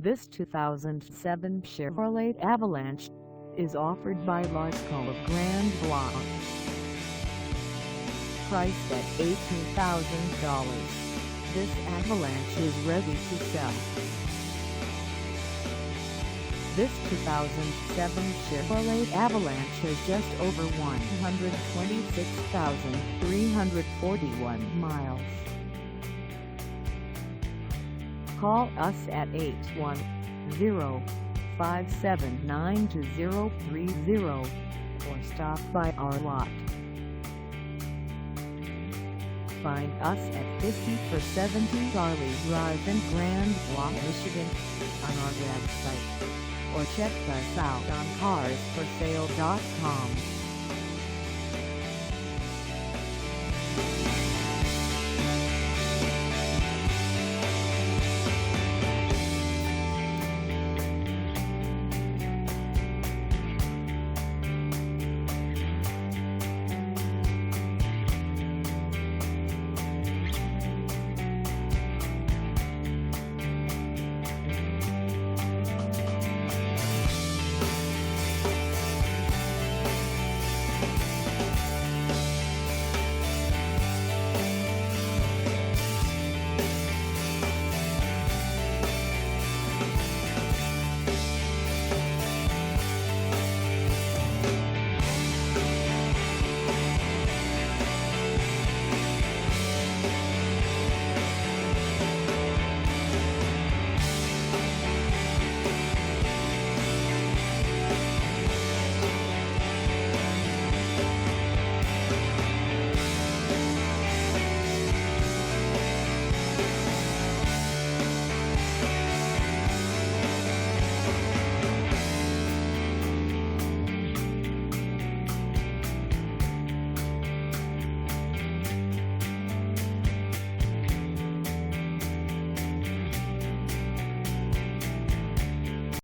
This 2007 Chevrolet Avalanche is offered by Lasco of Grand Blanc. Priced at $18,000, this Avalanche is ready to sell. This 2007 Chevrolet Avalanche has just over 126,341 miles. Call us at 810-579-2030 or stop by our lot. Find us at 50-70 Charlie Drive in Grand Blanc, Michigan on our website, or check us out on carsforsale.com.